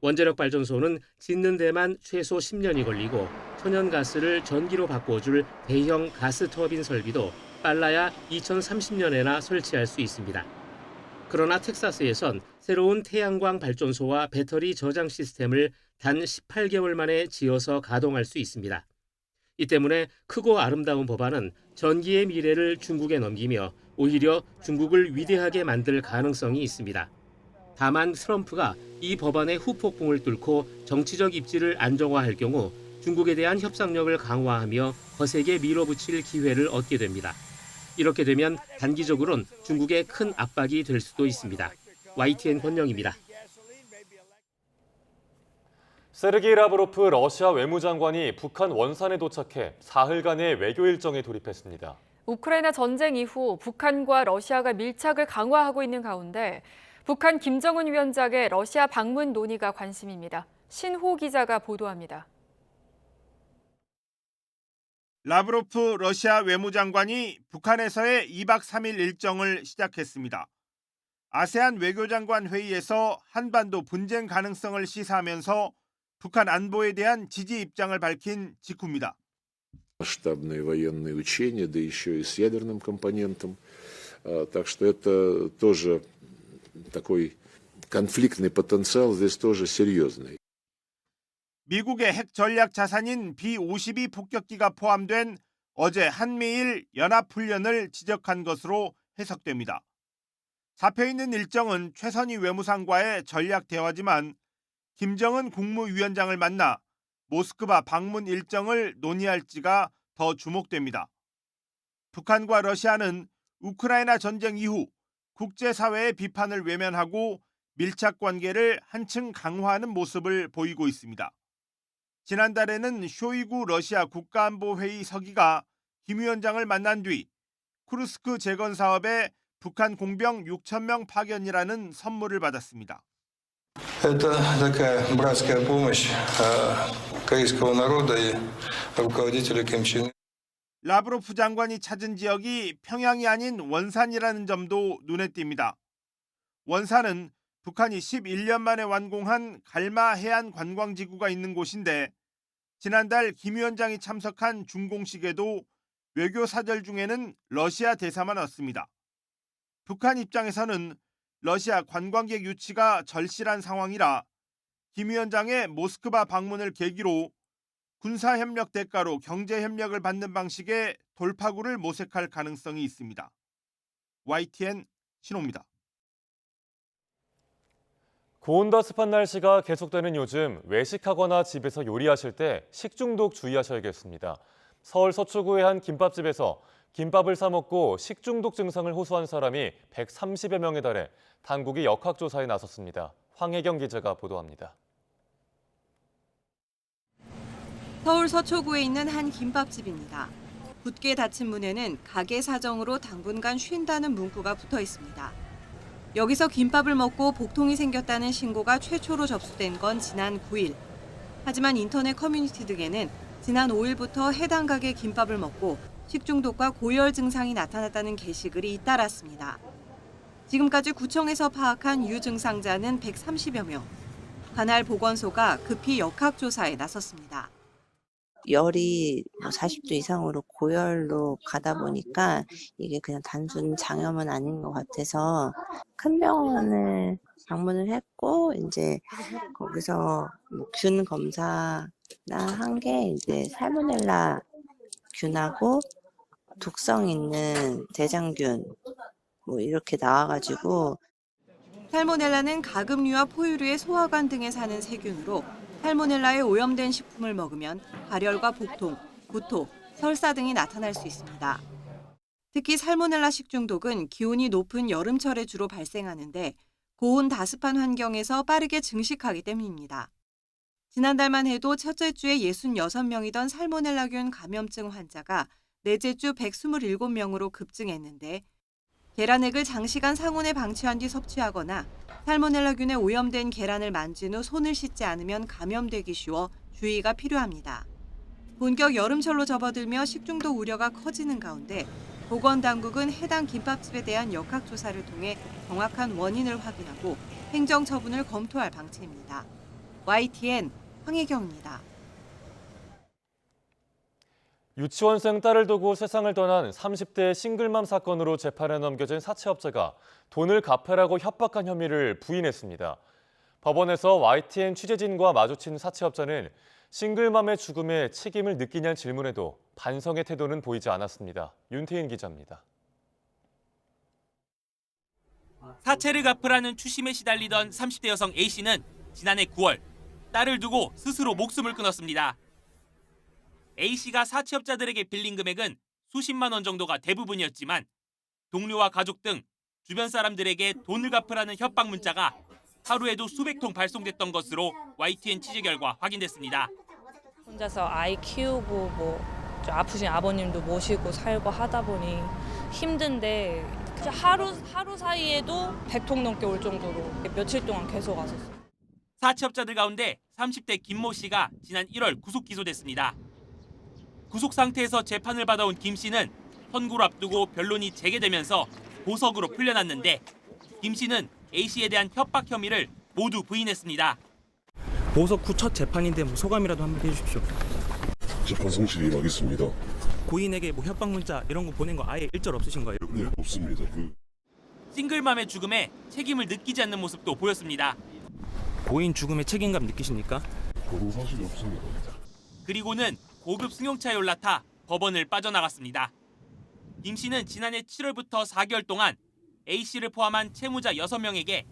원자력 발전소는 짓는 데만 최소 10년이 걸리고 천연가스를 전기로 바꿔줄 대형 가스터빈 설비도 빨라야 2030년에나 설치할 수 있습니다. 그러나 텍사스에선 새로운 태양광 발전소와 배터리 저장 시스템을 단 18개월 만에 지어서 가동할 수 있습니다. 이 때문에 크고 아름다운 법안은 전기의 미래를 중국에 넘기며 오히려 중국을 위대하게 만들 가능성이 있습니다. 다만 트럼프가 이 법안의 후폭풍을 뚫고 정치적 입지를 안정화할 경우 중국에 대한 협상력을 강화하며 거세게 밀어붙일 기회를 얻게 됩니다. 이렇게 되면 단기적으론 중국에 큰 압박이 될 수도 있습니다. YTN 권영입니다. 세르게이 라브로프 러시아 외무장관이 북한 원산에 도착해 사흘간의 외교 일정에 돌입했습니다. 우크라이나 전쟁 이후 북한과 러시아가 밀착을 강화하고 있는 가운데 북한 김정은 위원장의 러시아 방문 논의가 관심입니다. 신호 기자가 보도합니다. 라브로프 러시아 외무장관이 북한에서의 2박 3일 일정을 시작했습니다. 아세안 외교장관 회의에서 한반도 분쟁 가능성을 시사하면서 북한 안보에 대한 지지 입장을 밝힌 직후입니다. Масштабные военные учения, да еще и с ядерным компонентом. Так что это тоже такой конфликтный потенциал здесь тоже серьезный. 미국의 핵 전략 자산인 B-52 폭격기가 포함된 어제 한미일 연합훈련을 지적한 것으로 해석됩니다. 잡혀 있는 일정은 최선희 외무상과의 전략 대화지만 김정은 국무위원장을 만나 모스크바 방문 일정을 논의할지가 더 주목됩니다. 북한과 러시아는 우크라이나 전쟁 이후 국제사회의 비판을 외면하고 밀착 관계를 한층 강화하는 모습을 보이고 있습니다. 지난달에는 쇼이구 러시아 국가안보회의 서기가 김 위원장을 만난 뒤 쿠르스크 재건 사업에 북한 공병 6,000명 파견이라는 선물을 받았습니다. Это такая братская помощь корейского народа и руководителя Ким Чен Ына. 라브로프 장관이 찾은 지역이 평양이 아닌 원산이라는 점도 눈에 띕니다. 원산은 북한이 11년 만에 완공한 갈마 해안 관광지구가 있는 곳인데 지난달 김 위원장이 참석한 준공식에도 외교 사절 중에는 러시아 대사만 왔습니다. 북한 입장에서는 러시아 관광객 유치가 절실한 상황이라 김 위원장의 모스크바 방문을 계기로 군사협력 대가로 경제협력을 받는 방식의 돌파구를 모색할 가능성이 있습니다. YTN 신호입니다. 고온과 습한 날씨가 계속되는 요즘 외식하거나 집에서 요리하실 때 식중독 주의하셔야겠습니다. 서울 서초구의 한 김밥집에서 김밥을 사 먹고 식중독 증상을 호소한 사람이 130여 명에 달해 당국이 역학조사에 나섰습니다. 황혜경 기자가 보도합니다. 서울 서초구에 있는 한 김밥집입니다. 굳게 닫힌 문에는 가게 사정으로 당분간 쉰다는 문구가 붙어 있습니다. 여기서 김밥을 먹고 복통이 생겼다는 신고가 최초로 접수된 건 지난 9일. 하지만 인터넷 커뮤니티 등에는 지난 5일부터 해당 가게 김밥을 먹고 식중독과 고열 증상이 나타났다는 게시글이 잇따랐습니다. 지금까지 구청에서 파악한 유증상자는 130여 명. 관할 보건소가 급히 역학조사에 나섰습니다. 열이 40도 이상으로 고열로 가다 보니까 이게 그냥 단순 장염은 아닌 것 같아서 큰 병원을 방문을 했고 이제 거기서 균 검사나 한 게 이제 살모넬라 균하고 독성 있는 대장균 이렇게 나와가지고 살모넬라는 가금류와 포유류의 소화관 등에 사는 세균으로 살모넬라에 오염된 식품을 먹으면 발열과 복통, 구토, 설사 등이 나타날 수 있습니다. 특히 살모넬라 식중독은 기온이 높은 여름철에 주로 발생하는데 고온 다습한 환경에서 빠르게 증식하기 때문입니다. 지난달만 해도 첫째 주에 66명이던 살모넬라균 감염증 환자가 넷째 주 127명으로 급증했는데 계란액을 장시간 상온에 방치한 뒤 섭취하거나 살모넬라균에 오염된 계란을 만진 후 손을 씻지 않으면 감염되기 쉬워 주의가 필요합니다. 본격 여름철로 접어들며 식중독 우려가 커지는 가운데 보건당국은 해당 김밥집에 대한 역학조사를 통해 정확한 원인을 확인하고 행정처분을 검토할 방침입니다. YTN 황혜경입니다. 유치원생 딸을 두고 세상을 떠난 30대 싱글맘 사건으로 재판에 넘겨진 사채업자가 돈을 갚으라고 협박한 혐의를 부인했습니다. 법원에서 YTN 취재진과 마주친 사채업자는 싱글맘의 죽음에 책임을 느끼냐는 질문에도 반성의 태도는 보이지 않았습니다. 윤태인 기자입니다. 사채를 갚으라는 추심에 시달리던 30대 여성 A씨는 지난해 9월 딸을 두고 스스로 목숨을 끊었습니다. A씨가 사채업자들에게 빌린 금액은 수십만 원 정도가 대부분이었지만 동료와 가족 등 주변 사람들에게 돈을 갚으라는 협박 문자가 하루에도 수백 통 발송됐던 것으로 YTN 취재 결과 확인됐습니다. 혼자서 아이 키우고 아프신 아버님도 모시고 살고 하다 보니 힘든데 하루 사이에도 100통 넘게 올 정도로 며칠 동안 계속 왔었어요. 사채업자들 가운데 30대 김모 씨가 지난 1월 구속 기소됐습니다. 구속 상태에서 재판을 받아온 김 씨는 선고를 앞두고 변론이 재개되면서 보석으로 풀려났는데 김 씨는 A 씨에 대한 협박 혐의를 모두 부인했습니다. 보석 후 첫 재판인데 소감이라도 한번 해주십시오. 재판 성실히 임하겠습니다. 고인에게 협박 문자 이런 거 보낸 거 아예 일절 없으신 거예요? 네, 없습니다. 싱글맘의 죽음에 책임을 느끼지 않는 모습도 보였습니다. 고인 죽음에 책임감 느끼십니까? 그런 사실이 없습니다. 그리고는 고급 승용차에 올라타 법원을 빠져나갔습니다. 김 씨는 지난해 7월부터 4개월 동안 A 씨를 포함한 채무자 6명에게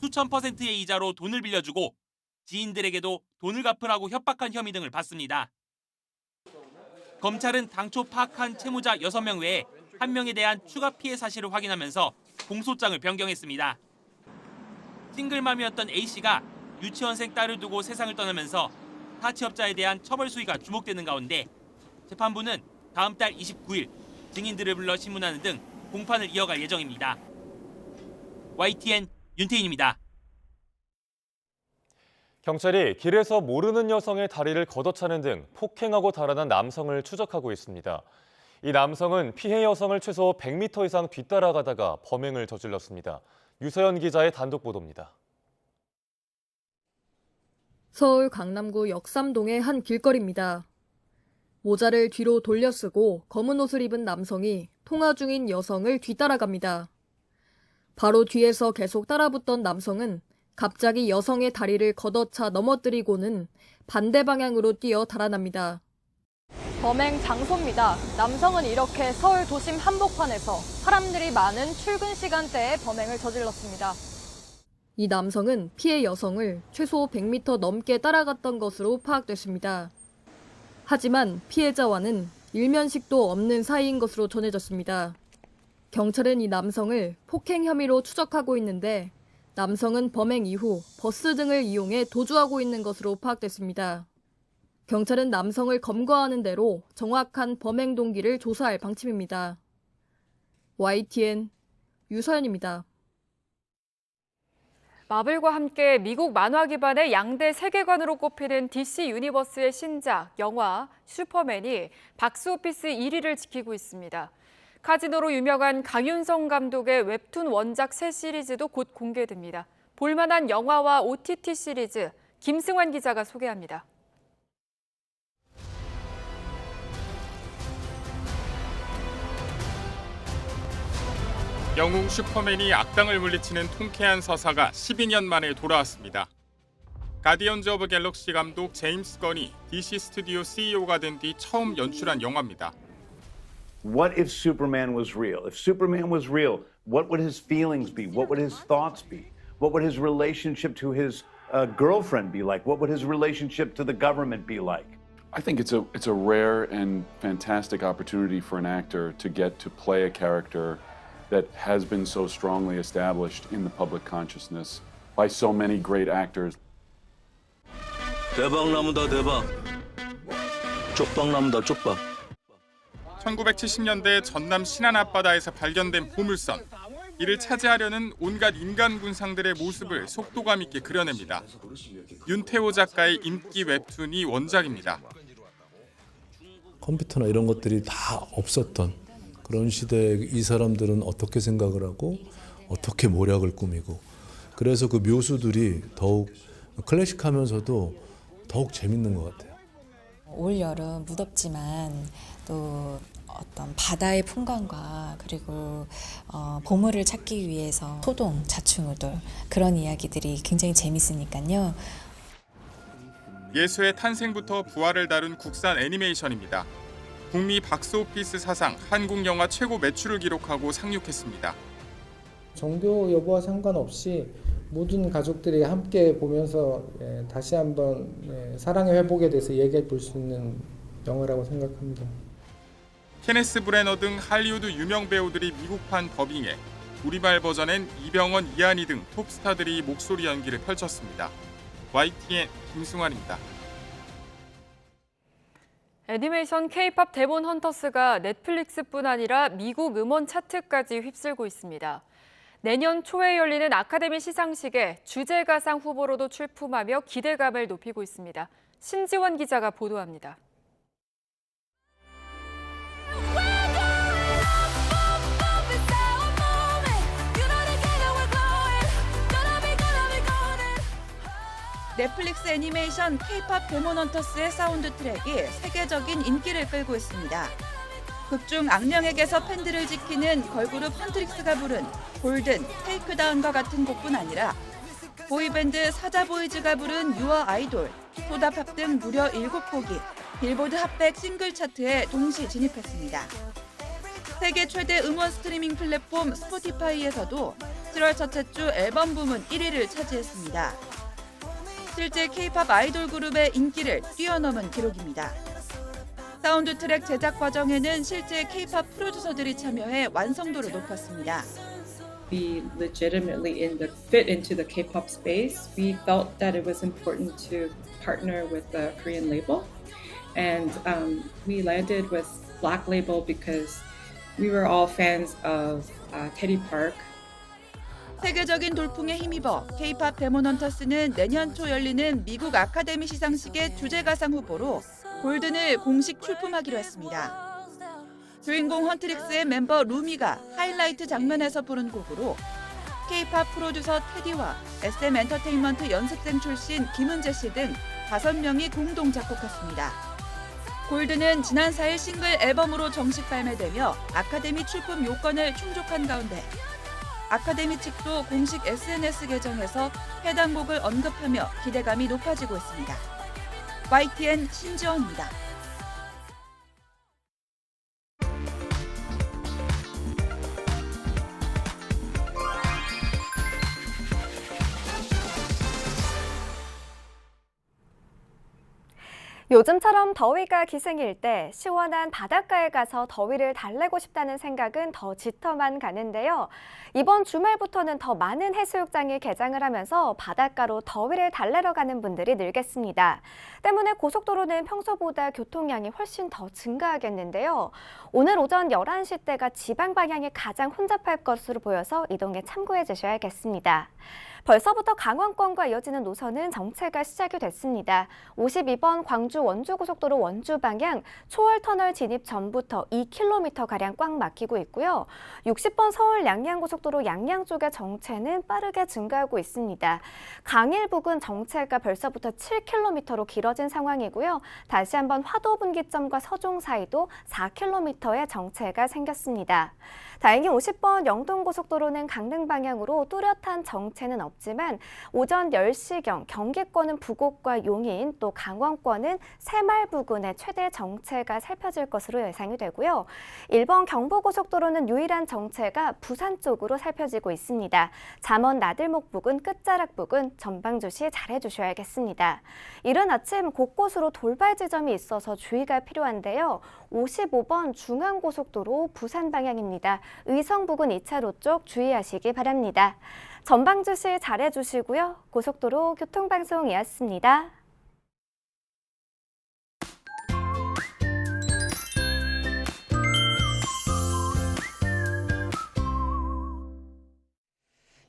수천 %의 이자로 돈을 빌려주고 지인들에게도 돈을 갚으라고 협박한 혐의 등을 받습니다. 검찰은 당초 파악한 채무자 6명 외에 1명에 대한 추가 피해 사실을 확인하면서 공소장을 변경했습니다. 싱글맘이었던 A 씨가 유치원생 딸을 두고 세상을 떠나면서 사채업자에 대한 처벌 수위가 주목되는 가운데 재판부는 다음 달 29일 증인들을 불러 신문하는 등 공판을 이어갈 예정입니다. YTN 윤태인입니다. 경찰이 길에서 모르는 여성의 다리를 걷어차는 등 폭행하고 달아난 남성을 추적하고 있습니다. 이 남성은 피해 여성을 최소 100m 이상 뒤따라가다가 범행을 저질렀습니다. 유서연 기자의 단독 보도입니다. 서울 강남구 역삼동의 한 길거리입니다. 모자를 뒤로 돌려 쓰고 검은 옷을 입은 남성이 통화 중인 여성을 뒤따라갑니다. 바로 뒤에서 계속 따라붙던 남성은 갑자기 여성의 다리를 걷어차 넘어뜨리고는 반대 방향으로 뛰어 달아납니다. 범행 장소입니다. 남성은 이렇게 서울 도심 한복판에서 사람들이 많은 출근 시간대에 범행을 저질렀습니다. 이 남성은 피해 여성을 최소 100m 넘게 따라갔던 것으로 파악됐습니다. 하지만 피해자와는 일면식도 없는 사이인 것으로 전해졌습니다. 경찰은 이 남성을 폭행 혐의로 추적하고 있는데 남성은 범행 이후 버스 등을 이용해 도주하고 있는 것으로 파악됐습니다. 경찰은 남성을 검거하는 대로 정확한 범행 동기를 조사할 방침입니다. YTN 유서연입니다. 마블과 함께 미국 만화 기반의 양대 세계관으로 꼽히는 DC 유니버스의 신작, 영화 슈퍼맨이 박스오피스 1위를 지키고 있습니다. 카지노로 유명한 강윤성 감독의 웹툰 원작 새 시리즈도 곧 공개됩니다. 볼만한 영화와 OTT 시리즈, 김승환 기자가 소개합니다. 영웅 슈퍼맨이 악당을 물리치는 통쾌한 서사가 12년 만에 돌아왔습니다. 가디언즈 오브 갤럭시 감독 제임스 건이 DC 스튜디오 CEO가 된 뒤 처음 연출한 영화입니다. What if Superman was real? If Superman was real, what would his feelings be? What would his thoughts be? What would his relationship to his girlfriend be like? What would his relationship to the government be like? I think it's a rare and fantastic opportunity for an actor to get to play a character that has been so strongly established in the public consciousness by so many great actors. 대박 나무다 대박. 쪽박 나무다 쪽박. 1970년대 전남 신안 앞바다에서 발견된 보물선. 이를 차지하려는 온갖 인간 군상들의 모습을 속도감 있게 그려냅니다. 윤태호 작가의 인기 웹툰이 원작입니다. 컴퓨터나 이런 것들이 다 없었던 그런 시대에 이 사람들은 어떻게 생각을 하고 어떻게 모략을 꾸미고 그래서 그 묘수들이 더욱 클래식하면서도 더욱 재밌는 것 같아요. 올 여름 무덥지만 또 어떤 바다의 풍광과 그리고 보물을 찾기 위해서 소동, 자충우돌 그런 이야기들이 굉장히 재밌으니까요. 예수의 탄생부터 부활을 다룬 국산 애니메이션입니다. 북미 박스오피스 사상 한국 영화 최고 매출을 기록하고 상륙했습니다. 종교 여부와 상관없이 모든 가족들이 함께 보면서 다시 한번 사랑의 회복에 대해서 얘기해 볼 수 있는 영화라고 생각합니다. 케네스 브래너 등 할리우드 유명 배우들이 미국판 더빙에 우리말 버전엔 이병헌, 이한희 등 톱스타들이 목소리 연기를 펼쳤습니다. YTN 김승환입니다. 애니메이션 K-팝 데몬 헌터스가 넷플릭스뿐 아니라 미국 음원 차트까지 휩쓸고 있습니다. 내년 초에 열리는 아카데미 시상식에 주제가상 후보로도 출품하며 기대감을 높이고 있습니다. 신지원 기자가 보도합니다. 넷플릭스 애니메이션 K-팝 데몬 헌터스의 사운드 트랙이 세계적인 인기를 끌고 있습니다. 극중 악령에게서 팬들을 지키는 걸그룹 헌트릭스가 부른 골든, 테이크다운과 같은 곡뿐 아니라 보이밴드 사자보이즈가 부른 유어 아이돌, 소다팝 등 무려 7곡이 빌보드 핫백 싱글 차트에 동시 진입했습니다. 세계 최대 음원 스트리밍 플랫폼 스포티파이에서도 7월 첫째 주 앨범 부문 1위를 차지했습니다. 실제 K-팝 아이돌 그룹의 인기를 뛰어넘은 기록입니다. 사운드 트랙 제작 과정에는 실제 K-팝 프로듀서들이 참여해 완성도를 높였습니다. We legitimately fit into the K-pop space. We felt that it was important to partner with the Korean label, and we landed with Black Label because we were all fans of Teddy Park. 세계적인 돌풍에 힘입어 K-팝 데몬 헌터스는 내년 초 열리는 미국 아카데미 시상식의 주제가상 후보로 골든을 공식 출품하기로 했습니다. 주인공 헌트릭스의 멤버 루미가 하이라이트 장면에서 부른 곡으로 K-팝 프로듀서 테디와 SM 엔터테인먼트 연습생 출신 김은재 씨 등 5명이 공동 작곡했습니다. 골든은 지난 4일 싱글 앨범으로 정식 발매되며 아카데미 출품 요건을 충족한 가운데 아카데미 측도 공식 SNS 계정에서 해당 곡을 언급하며 기대감이 높아지고 있습니다. YTN 신지원입니다. 요즘처럼 더위가 기승일 때 시원한 바닷가에 가서 더위를 달래고 싶다는 생각은 더 짙어만 가는데요. 이번 주말부터는 더 많은 해수욕장이 개장을 하면서 바닷가로 더위를 달래러 가는 분들이 늘겠습니다. 때문에 고속도로는 평소보다 교통량이 훨씬 더 증가하겠는데요. 오늘 오전 11시 때가 지방 방향이 가장 혼잡할 것으로 보여서 이동에 참고해 주셔야겠습니다. 벌써부터 강원권과 이어지는 노선은 정체가 시작이 됐습니다. 52번 광주 원주고속도로 원주 방향 초월터널 진입 전부터 2km가량 꽉 막히고 있고요. 60번 서울 양양고속도로 양양 쪽의 정체는 빠르게 증가하고 있습니다. 강일 부근 정체가 벌써부터 7km로 길어진 상황이고요. 다시 한번 화도분기점과 서종 사이도 4km의 정체가 생겼습니다. 다행히 50번 영동고속도로는 강릉 방향으로 뚜렷한 정체는 없지만 오전 10시경 경기권은 부곡과 용인 또 강원권은 새말 부근의 최대 정체가 살펴질 것으로 예상이 되고요. 1번 경부고속도로는 유일한 정체가 부산 쪽으로 살펴지고 있습니다. 잠원 나들목 부근 끝자락 부근 전방 주시 잘해주셔야겠습니다. 이른 아침 곳곳으로 돌발 지점이 있어서 주의가 필요한데요. 55번 중앙고속도로 부산 방향입니다. 의성 부근 2차로 쪽 주의하시기 바랍니다. 전방 주시 잘해주시고요. 고속도로 교통방송이었습니다.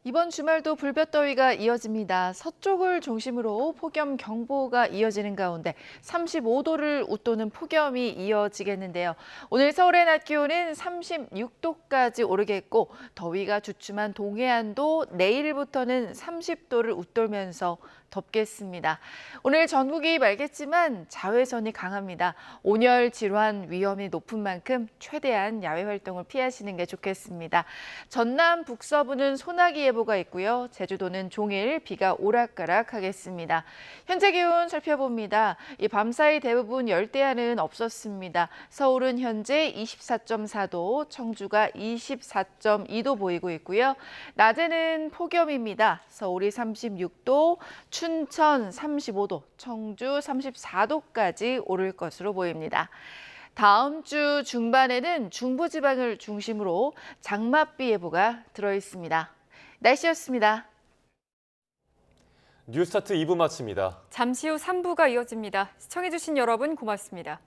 이번 주말도 불볕더위가 이어집니다. 서쪽을 중심으로 폭염경보가 이어지는 가운데 35도를 웃도는 폭염이 이어지겠는데요. 오늘 서울의 낮 기온은 36도까지 오르겠고 더위가 주춤한 동해안도 내일부터는 30도를 웃돌면서 덥겠습니다. 오늘 전국이 맑겠지만 자외선이 강합니다. 온열 질환 위험이 높은 만큼 최대한 야외 활동을 피하시는 게 좋겠습니다. 전남 북서부는 소나기 예보가 있고요. 제주도는 종일 비가 오락가락하겠습니다. 현재 기온 살펴봅니다. 이 밤사이 대부분 열대야는 없었습니다. 서울은 현재 24.4도, 청주가 24.2도 보이고 있고요. 낮에는 폭염입니다. 서울이 36도, 춘천 35도, 청주 34도까지 오를 것으로 보입니다. 다음 주 중반에는 중부지방을 중심으로 장맛비 예보가 들어있습니다. 날씨였습니다. 뉴스타트 2부 마칩니다. 잠시 후 3부가 이어집니다. 시청해주신 여러분 고맙습니다.